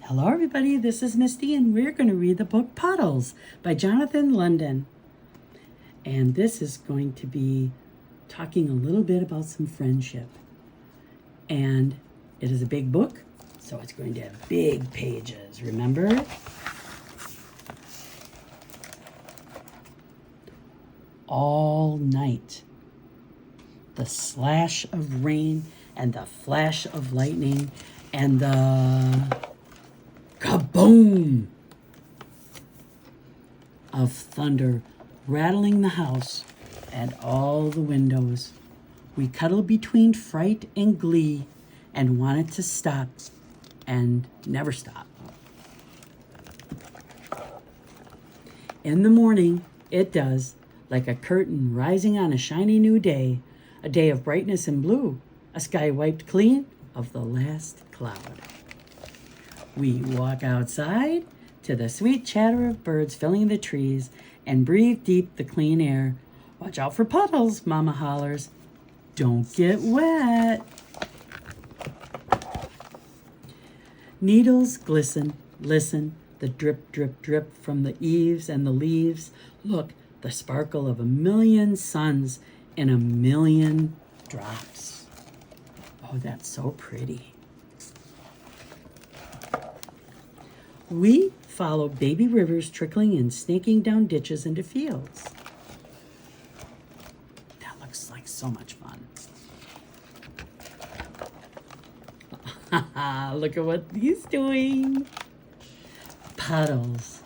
Hello everybody, this is Misty and we're going to read the book Puddles by Jonathan London. And this is going to be talking a little bit about some friendship. And it is a big book, so it's going to have big pages, remember? All night, the slash of rain and the flash of lightning and the kaboom of thunder rattling the house and all the windows. We cuddled between fright and glee and wanted to stop and never stop. In the morning, it does, like a curtain rising on a shiny new day, a day of brightness and blue, a sky wiped clean of the last cloud. We walk outside to the sweet chatter of birds filling the trees and breathe deep the clean air. Watch out for puddles, Mama hollers. Don't get wet. Needles glisten, listen, the drip, drip, drip from the eaves and the leaves. Look, the sparkle of a million suns in a million drops. Oh, that's so pretty. We follow baby rivers trickling and snaking down ditches into fields. That looks like so much fun. Look at what he's doing. Puddles.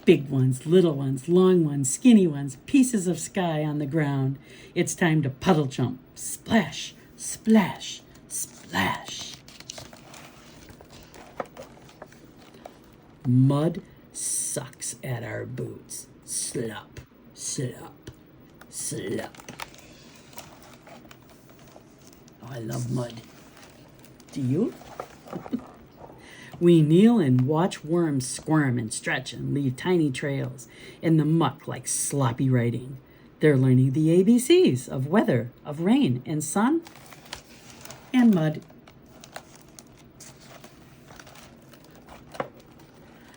Big ones, little ones, long ones, skinny ones, pieces of sky on the ground. It's time to puddle jump. Splash, splash, splash. Mud sucks at our boots. Slop, slop, slop. Oh, I love mud. Do you? We kneel and watch worms squirm and stretch and leave tiny trails in the muck like sloppy writing. They're learning the ABCs of weather, of rain and sun and mud.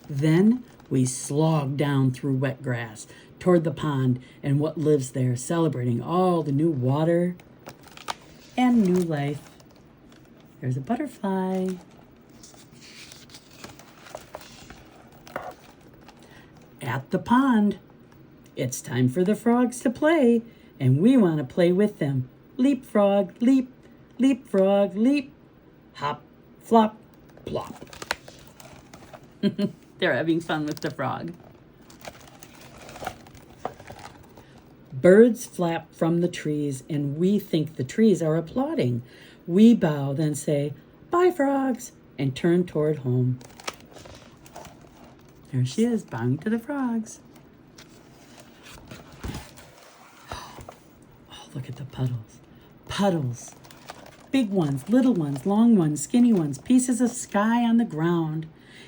Then we slog down through wet grass toward the pond and what lives there, celebrating all the new water and new life. There's a butterfly. At the pond, it's time for the frogs to play, and we want to play with them. Leap, frog, leap, leap, frog, leap, hop, flop, plop. They're having fun with the frog. Birds flap from the trees, and we think the trees are applauding. We bow, then say, "Bye, frogs," and turn toward home. There she is, bowing to the frogs. Oh, look at the puddles. Puddles. Big ones, little ones, long ones, skinny ones, pieces of sky on the ground.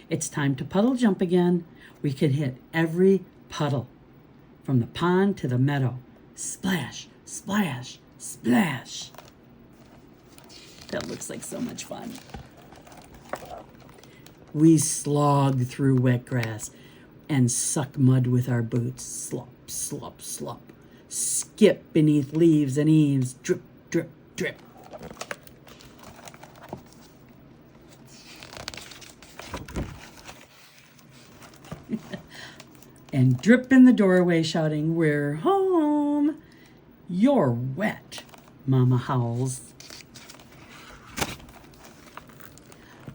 It's time to puddle jump again. We can hit every puddle, from the pond to the meadow. Splash, splash, splash. That looks like so much fun. We slog through wet grass and suck mud with our boots. Slop, slop, slop. Skip beneath leaves and eaves. Drip, drip, drip. And drip in the doorway shouting, "We're home." You're wet, Mama howls.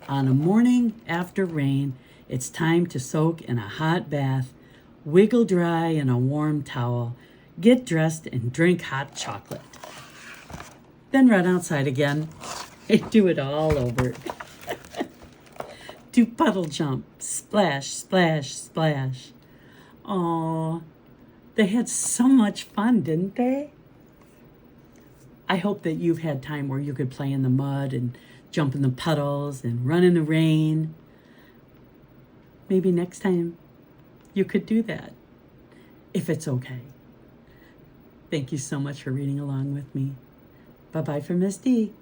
On a morning after rain, it's time to soak in a hot bath, wiggle dry in a warm towel, get dressed and drink hot chocolate. Then run outside again and do it all over. Do puddle jump, splash, splash, splash. Aw, they had so much fun, didn't they? I hope that you've had time where you could play in the mud and jump in the puddles and run in the rain. Maybe next time you could do that, if it's okay. Thank you so much for reading along with me. Bye-bye from Miss D.